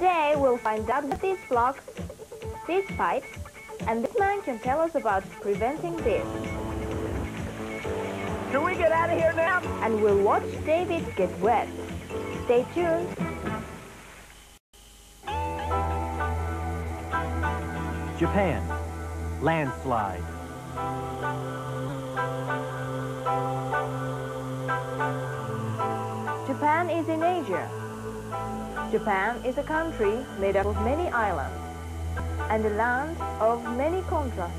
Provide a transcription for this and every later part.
Today we'll find out what these blocks, these pipes, and this man can tell us about preventing this. Can we get out of here now? And we'll watch David get wet. Stay tuned. Japan. Landslide. Japan is in Asia. Japan is a country made up of many islands and a land of many contrasts.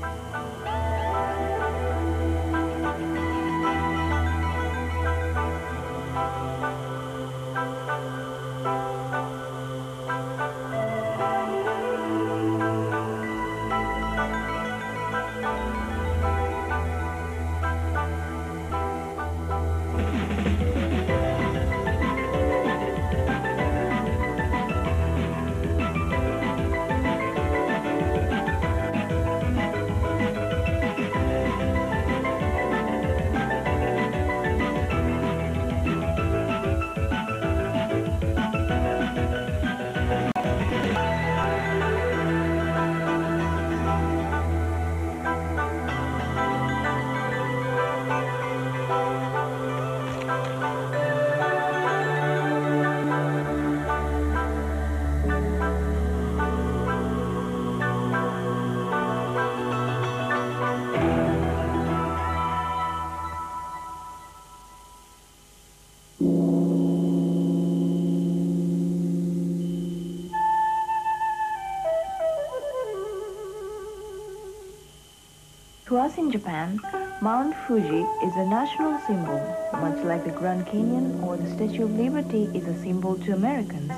To us in Japan, Mount Fuji is a national symbol, much like the Grand Canyon or the Statue of Liberty is a symbol to Americans.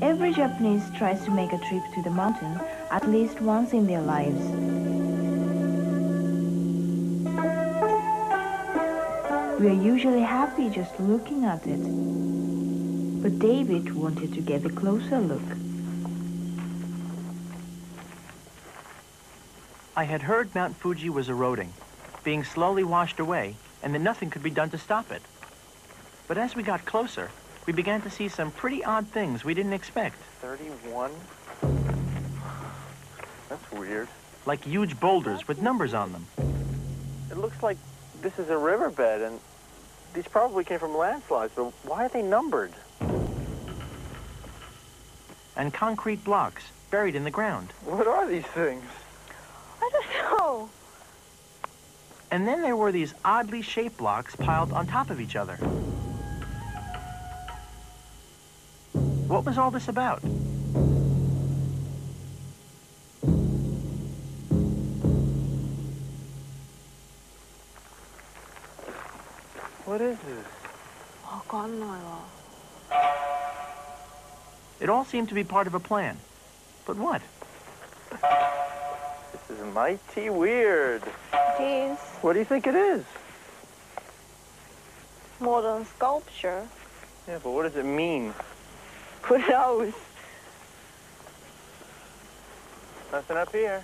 Every Japanese tries to make a trip to the mountain at least once in their lives. We are usually happy just looking at it. But David wanted to get a closer look. I had heard Mount Fuji was eroding, being slowly washed away, and that nothing could be done to stop it. But as we got closer, we began to see some pretty odd things we didn't expect. 31? That's weird. Like huge boulders with numbers on them. It looks like this is a riverbed, and these probably came from landslides, but why are they numbered? And concrete blocks buried in the ground. What are these things? I don't know. And then there were these oddly shaped blocks piled on top of each other. What was all this about? What is this? It all seemed to be part of a plan. But what? This is mighty weird. It is What do you think it is? modern sculpture. Yeah, but what does it mean? Who knows? Nothing up here.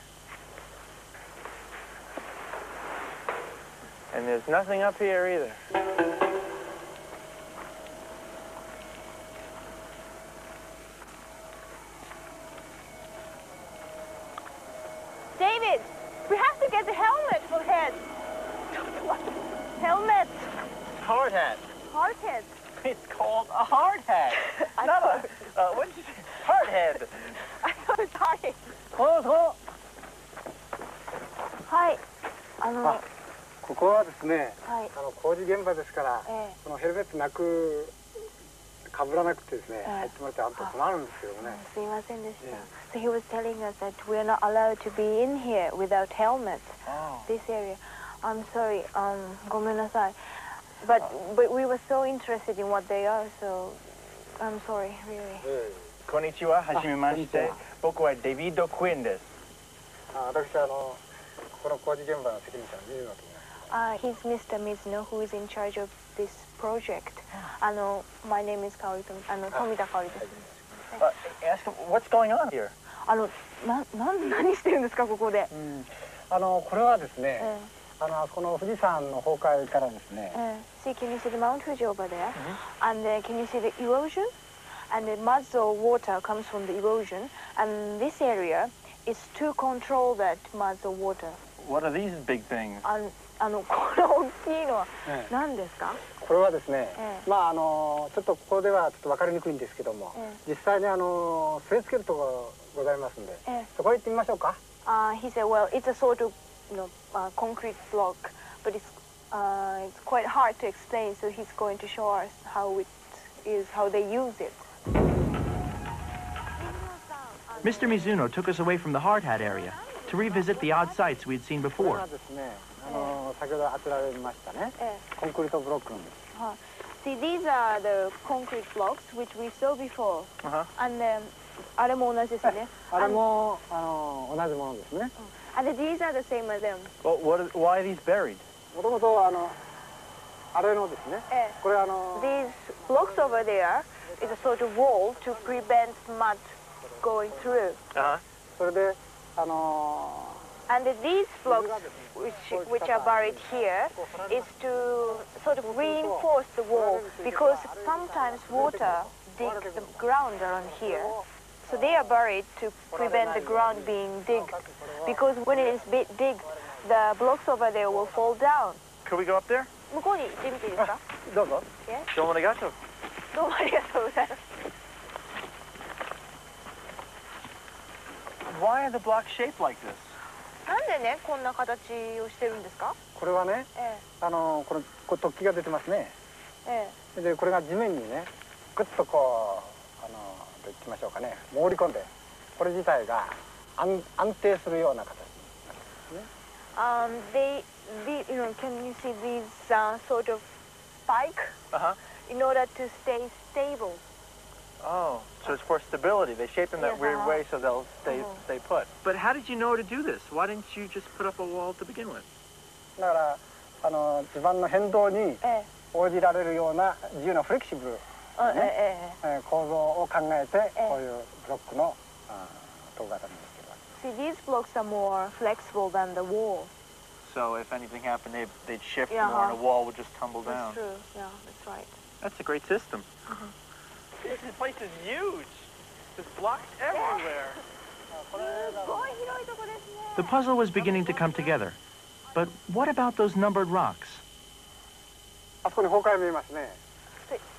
And there's nothing up here either. David, we have to get the helmet for head. Helmet. Hard hat. Hard head. It's called a hard hat. Not a, what did you say? Hard head. I thought it's hard head. Oh, はい。ここはですね、はい。工事現場ですから、このヘルメットかぶらなくてですね、入ってもらってあと困るんですけどね。すいませんでした。So he was telling us that we are not allowed to be in here without helmets. This area. I'm sorry. ごめんなさい。But we were so interested in what they are, so I'm sorry, really. こんにちは、はじめまして。僕はデビッド・クインです。私この工事現場の責任者の水野と言います。 He's Mr. Mizuno, who is in charge of this project. My name is Kaori, Tomita Kaori です。Ask him, what's going on here? 何してるんですかここで？これはですね、あそこの富士山の崩壊からですね。See, can you see the Mount Fuji over there? And can you see the erosion? And the muds or water comes from the erosion. And this area is to control that muds or water. What are these big things? この大きいのは何ですか？これはですね、まあちょっとここではちょっと分かりにくいんですけども、実際に据え付けるところございますんで、そこへ行ってみましょうか。He said, well, it's a sort of, concrete block, but it's quite hard to explain. So he's going to show us how it is, how they use it. Mr. Mizuno took us away from the hard hat area to revisit the odd sights we'd seen before. 先ほど当てられましたね。コンクリートブロックなんです。See, these are the concrete blocks which we saw before. And あれも同じですね。あれも同じものですね。And these are the same as them. Well, why are these buried? もともとあれのですね。これThese blocks over there is a sort of wall to prevent mud going through. それでAnd these blocks which are buried here is to sort of reinforce the wall because sometimes water digs the ground around here. So they are buried to prevent the ground being digged because when it is digged, the blocks over there will fall down. Could we go up there? 向こうに行ってみていいですか？どうぞ。どうもありがとう。どうもありがとうございます。Why are the blocks shaped like this? なんでねこんな形をしてるんですか？これはね、これ突起が出てますね。でこれが地面にね、ぐっとこういきましょうかね、潜り込んで、これ自体が安定するような形なんですね。Can you see these sort of spike in order to stay stable? Oh, so it's for stability. They shape them that weird way so they'll stay put. But how did you know to do this? Why didn't you just put up a wall to begin with? だから地盤の変動に応じられるような自由なフレキシブルな、構造を考えてこういうブロックの塔型にしているわけです。See, these blocks are more flexible than the wall. So if anything happened, they'd shift more and the wall would just tumble down. That's true. Yeah, that's right. That's a great system. This place is huge. There's blocks everywhere. The puzzle was beginning to come together. But what about those numbered rocks? あそこに崩壊見えますね。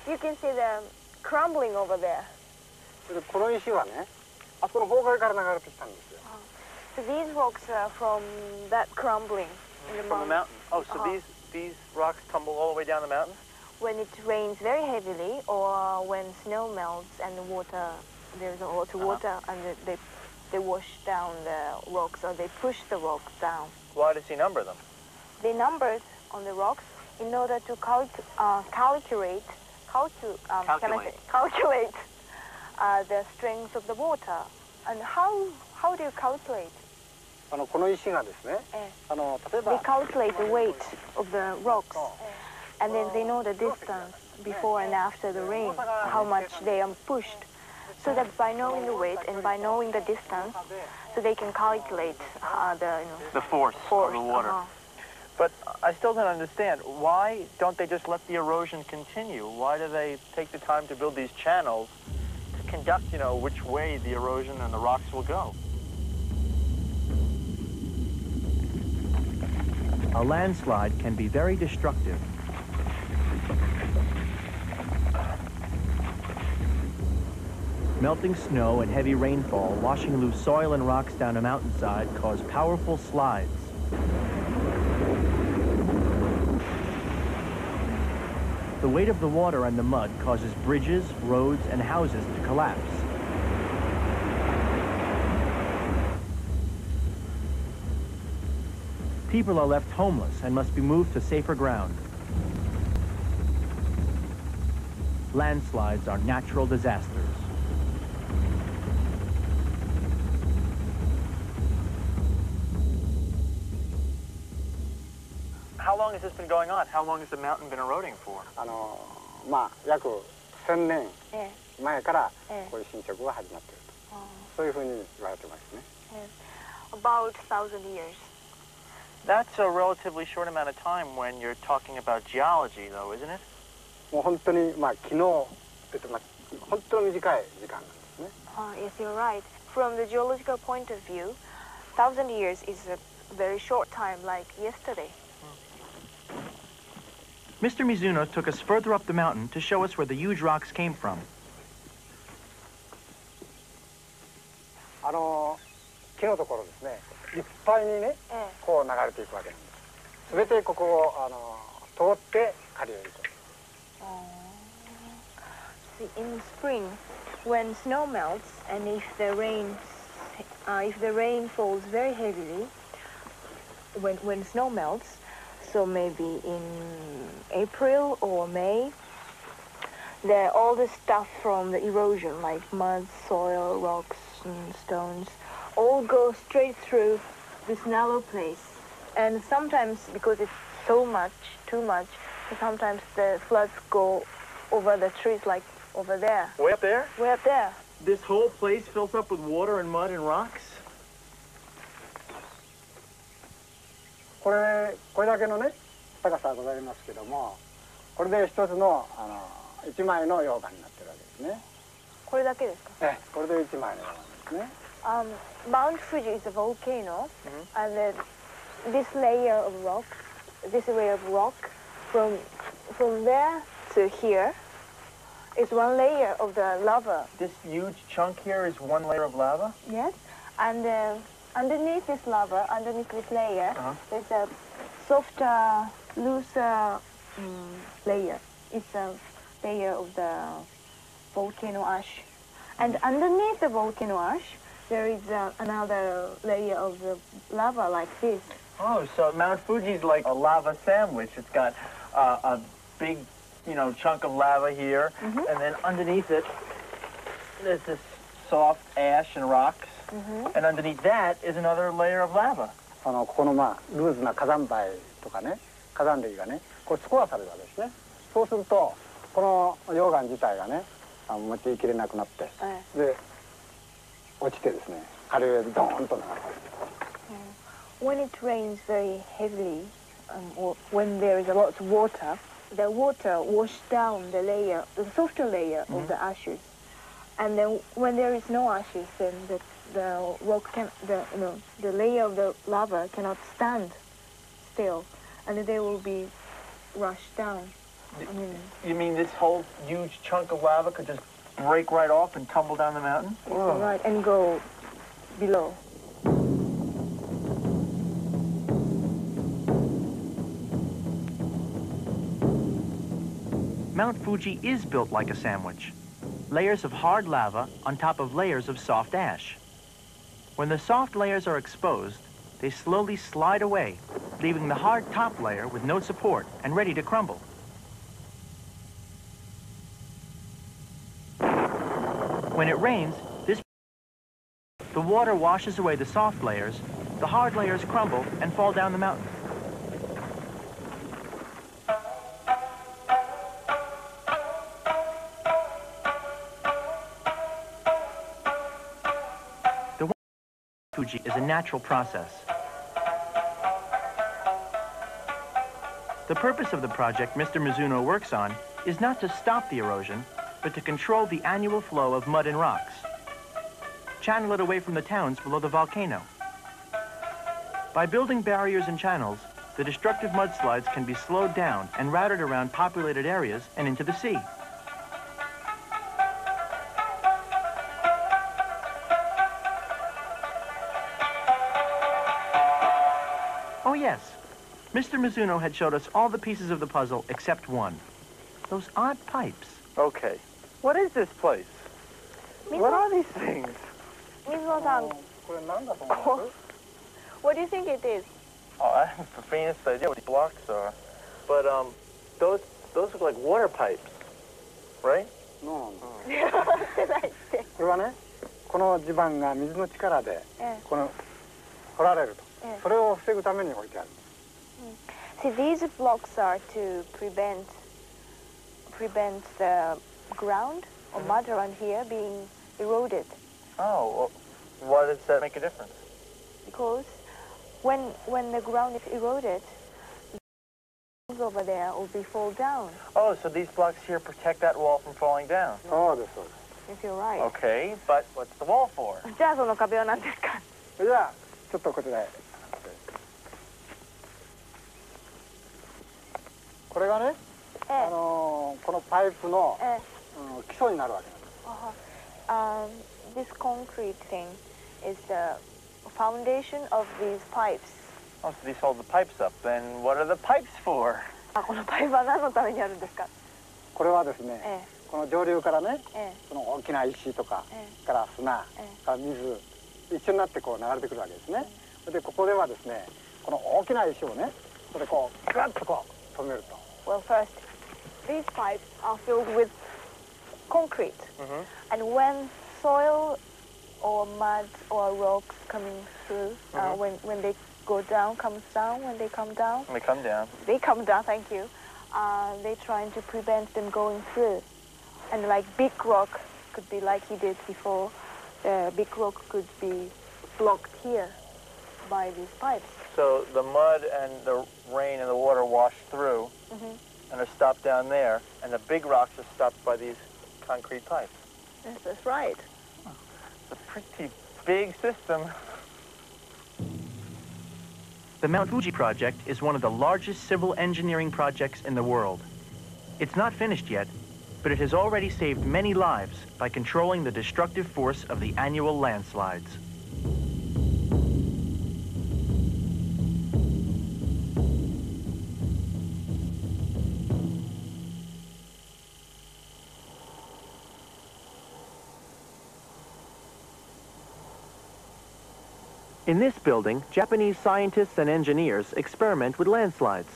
You can see the crumbling over there. この石はね、あそこの崩壊から流れてきたんですよ。So these rocks are from that crumbling in the From the mountain. Oh, so these rocks tumble all the way down the mountain? When it rains very heavily, or when snow melts and the water, there's a lot of water, and they wash down the rocks, or they push the rocks down. Why does he number them? They numbered on the rocks in order to calculate the strength of the water. And how do you calculate? この石がですね、例えば They calculate the weight of the rocks, and then they know the distance before and after the rain, how much they are pushed. So that by knowing the weight and by knowing the distance, so they can calculate the force of the water. But I still don't understand. Why don't they just let the erosion continue? Why do they take the time to build these channels to conduct, which way the erosion and the rocks will go? A landslide can be very destructive. Melting snow and heavy rainfall washing loose soil and rocks down a mountainside cause powerful slides. The weight of the water and the mud causes bridges, roads, and houses to collapse. People are left homeless and must be moved to safer ground. Landslides are natural disasters. How long has this been going on? How long has the mountain been eroding for? 約1000年前からこういう侵食が始まっていると、そういうふうに言われてますね。About 1,000 years. That's a relatively short amount of time when you're talking about geology, though, isn't it? もう本当にまあ昨日本当に短い時間なんですね。Yes, you're right. From the geological point of view, 1,000 years is a very short time, like yesterday. Mr. Mizuno took us further up the mountain to show us where the huge rocks came from. 木のところですね、いっぱいにね、こう流れていくわけなんです。すべてここを通って下流へ行く。See, in spring, when snow melts and if the rain falls very heavily, when snow melts, so maybe in April or May, all the stuff from the erosion, like mud, soil, rocks, and stones, all go straight through this narrow place. And sometimes, because it's too much, sometimes the floods go over the trees, like over there. Way up there? Way up there. This whole place fills up with water and mud and rocks? これだけのね高さがございますけども、これで一つの一枚の溶岩になってるわけですね。これだけですか？これで一枚の溶岩ですね。Mount Fuji is a volcano, and this layer of rock, from there to here, is one layer of the lava. This huge chunk here is one layer of lava? Yes, and underneath this lava, underneath this layer, there's a softer, looser layer. It's a layer of the volcano ash. And underneath the volcano ash, there is another layer of the lava like this. Oh, so Mount Fuji's like a lava sandwich. It's got a big, chunk of lava here, and then underneath it, there's this soft ash and rocks, and underneath that is another layer of lava. ここのルーズな火山灰とかね、火山類がね、こうスコアされるわけですね。そうするとこの溶岩自体がね、持ちきれなくなって、で落ちてですね、下流へドーンと流れる。When it rains very heavily, or when there is a lot of water, the water washes down the softer layer of the ashes, and then when there is no ashes, then the layer of the lava cannot stand still, and they will be rushed down. You mean this whole huge chunk of lava could just break right off and tumble down the mountain? Yes, right, and go below. Mount Fuji is built like a sandwich. Layers of hard lava on top of layers of soft ash. When the soft layers are exposed, they slowly slide away, leaving the hard top layer with no support and ready to crumble. When it rains, the water washes away the soft layers, the hard layers crumble and fall down the mountain. Fuji is a natural process. The purpose of the project Mr. Mizuno works on is not to stop the erosion, but to control the annual flow of mud and rocks. Channel it away from the towns below the volcano. By building barriers and channels, the destructive mudslides can be slowed down and routed around populated areas and into the sea. Oh yes, Mr. Mizuno had showed us all the pieces of the puzzle except one. Those odd pipes. Okay, what is this place? What are these things? Mizuno-san, what do you think it is? Oh, I have the faintest idea what these blocks are. But those look like water pipes, right? No. これはね、この地盤が水の力でこの掘られると。それを防ぐために置いてある。See, these blocks are to prevent the ground or mud around here being eroded. Oh, well, why does that make a difference? Because when the ground is eroded, over there will be fall down. Oh, so these blocks here protect that wall from falling down. Oh, that's right. If you're right. Okay, but what's the wall for? じゃあその壁は何ですか？じゃあちょっとこちらへ。これがね、このパイプの、基礎になるわけなんです。This concrete thing is the foundation of these pipes. Oh, so these hold the pipes up. Then what are the pipes for? このパイプは何のためにあるんですか？これはですね、この上流からね、その大きな石とか、から砂、から水、一緒になってこう流れてくるわけですね。でここではですね、この大きな石をね、それこうグッとこう止めると。Well, first, these pipes are filled with concrete, and when soil or mud or rocks coming through, when they go down, comes down, when they come down. They come down. They come down, thank you. They're trying to prevent them going through. And like big rock could be like he did before, big rock could be blocked here by these pipes. So the mud and the rain and the water wash through and are stopped down there, and the big rocks are stopped by these concrete pipes. Yes, that's right. It's a pretty big system. The Mount Fuji project is one of the largest civil engineering projects in the world. It's not finished yet, but it has already saved many lives by controlling the destructive force of the annual landslides. In this building, Japanese scientists and engineers experiment with landslides.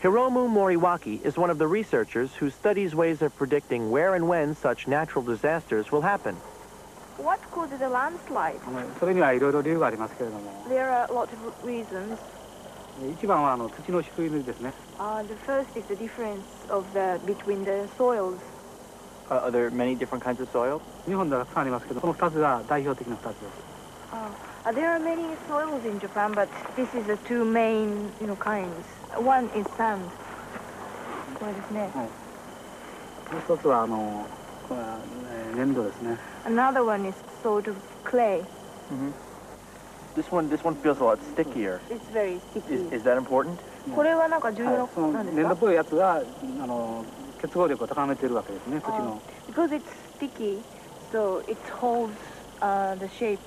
Hiromu Moriwaki is one of the researchers who studies ways of predicting where and when such natural disasters will happen. What causes a landslide? それにはいろいろ理由がありますけれども。 There are a lot of reasons. 一番は土の低いですね。The first is the difference between the soils. Are there many different kinds of soil? 日本ではたくさんありますけど、この2つが代表的な2つです。There are many soils in Japan, but this is the two main, kinds. One is sand. これですね。もう一つはこれは粘土ですね。Another one is sort of clay. This one feels a lot stickier. It's very sticky. Is that important? これはなんか重要なんですか？粘土っぽいやつが結合力を高めているわけですね、土の。Because it's sticky, so it holds the shape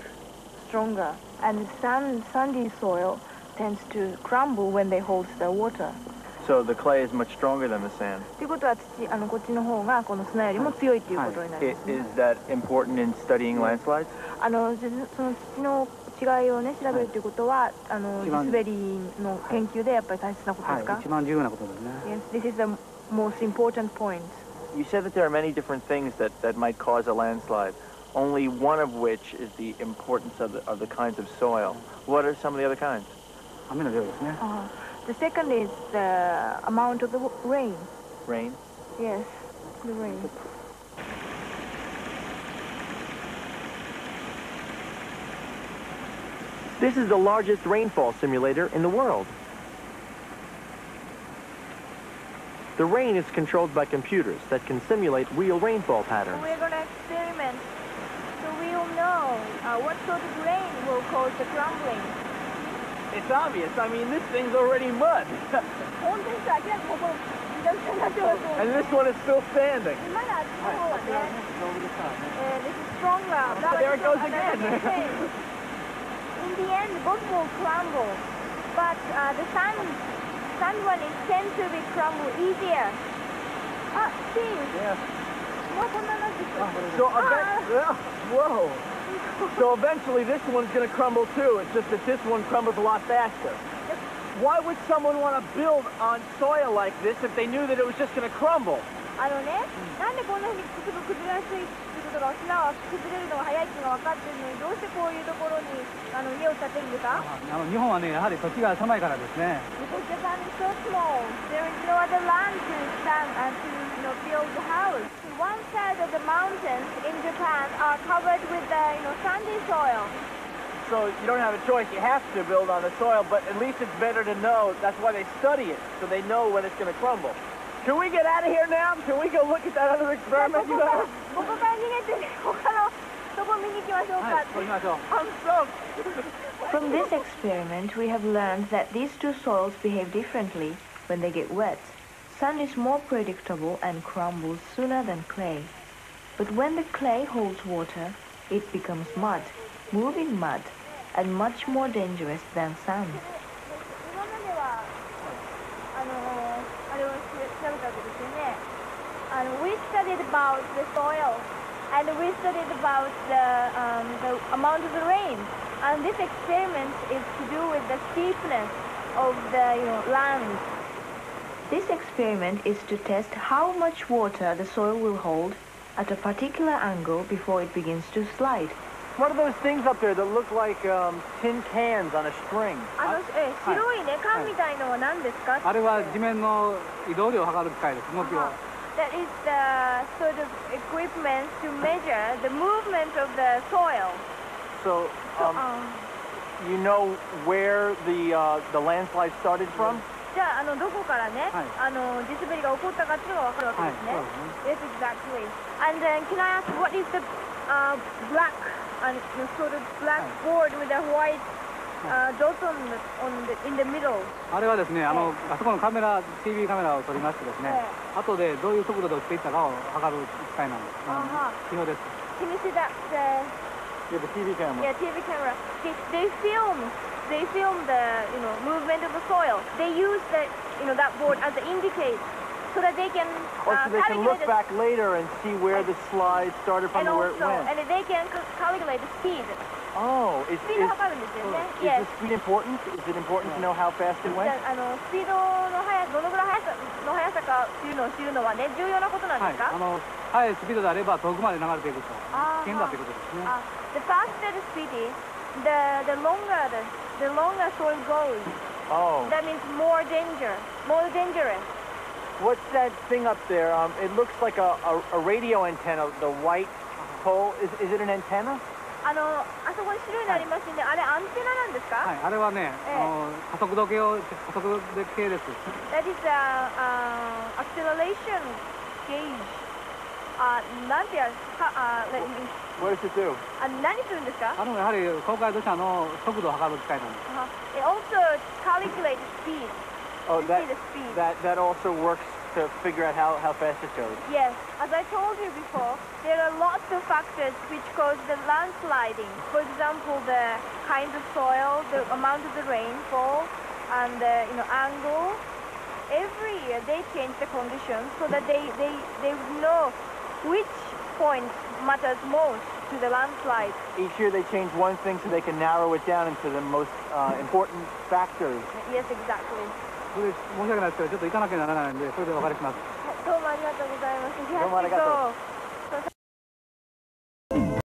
stronger. And sandy soil tends to crumble when they hold the water. So the clay is much stronger than the sand. ということはこっちの方がこの砂よりも強いということになりますね。Is that important in studying landslides? その土の違いをね調べるということは地滑りの研究でやっぱり大切なことですか？はい、一番重要なことですね。Yes, this is the most important point. You said that there are many different things that might cause a landslide, only one of which is the importance of the kinds of soil. What are some of the other kinds? 雨の量ですね。The second is the amount of the rain. Rain? Yes, the rain. This is the largest rainfall simulator in the world. The rain is controlled by computers that can simulate real rainfall patterns. We're going to experiment so we'll know what sort of rain will cause the crumbling. It's obvious. I mean, this thing's already mud. And this one is still standing. This is stronger. There it goes again. In the end, both will crumble, but the sand one is tend to be crumble easier. See? Yeah. Whoa. So eventually this one's going to crumble too. It's just that this one crumbles a lot faster. Why would someone want to build on soil like this if they knew that it was just going to crumble? なんでこんな風に崩れやすいっていうことが砂は崩れるのが早いっていうのが分かっているのにどうしてこういうところに家を建てるんですか？日本はねやはり土地が狭いからですね。Because Japan is so small, there is no other land to stand and to build a house. One side of the mountains in Japan are covered with the sandy soil. so you don't have a choice. You have to build on the soil, but at least it's better to know. That's why they study it, so they know when it's going to crumble. Can we get out of here now? Can we go look at that other experiment you have? I'm soaked. From this experiment, we have learned that these two soils behave differently when they get wet. Sand is more predictable and crumbles sooner than clay. But when the clay holds water, it becomes mud, moving mud, and much more dangerous than sand. We studied about the soil, and we studied about the amount of the rain. And this experiment is to do with the steepness of the land. This experiment is to test how much water the soil will hold at a particular angle before it begins to slide. What are those things up there that look like tin cans on a string? 白いね、缶みたいのは何ですか？あれは地面の移動量を測る機械です。動きを。That is the sort of equipment to measure the movement of the soil. So, you know where the landslide started from? じゃあ、どこからね、地滑りが起こったかっていうのがわかるわけですね。Yes, exactly. And then, can I ask, what is the black and sort of black board with a white dot in the middle? あれはですね、あそこのカメラ、TV カメラを撮りましてですね、後でどういう速度で落ちていったかを測る機械なんです。指標です。Can you see that? Yeah, the TV camera. Yeah, TV camera. They film the movement of the soil. They use that board as an indicator so that they can so they can look back later and see where the slide started from and where it went. And they can calculate the speed. Oh, is the speed important? Is it important to know how fast it went? スピードのどのぐらい速さかっていうのを知るのはね、重要なことなんですか？速いスピードであれば遠くまで流れていくと危険だということですね。The faster the speed is, the longer soil goes. Oh. That means more dangerous. What's that thing up there? It looks like a radio antenna, the white pole. Is it an antenna? あそこに白いのありますね。あれアンテナなんですか？はい、あれはね、加速度計です。That is acceleration gauge. なんてWhat does it do? 何するんですか？やはり高解度車の速度を測る機械なんです。It also calculates speed. Oh, that also works to figure out how fast it goes. Yes, as I told you before, there are lots of factors which cause the landsliding. For example, the kind of soil, the amount of the rainfall, and the angle. Every year they change the conditions so that they would know which point matters most to the landslide. Each year they change one thing so they can narrow it down into the most important factors. Yes, exactly. それ申し訳ないですけど、ちょっと行かなきゃならないので、それでお別れします。どうもありがとうございます。どうもありがとう。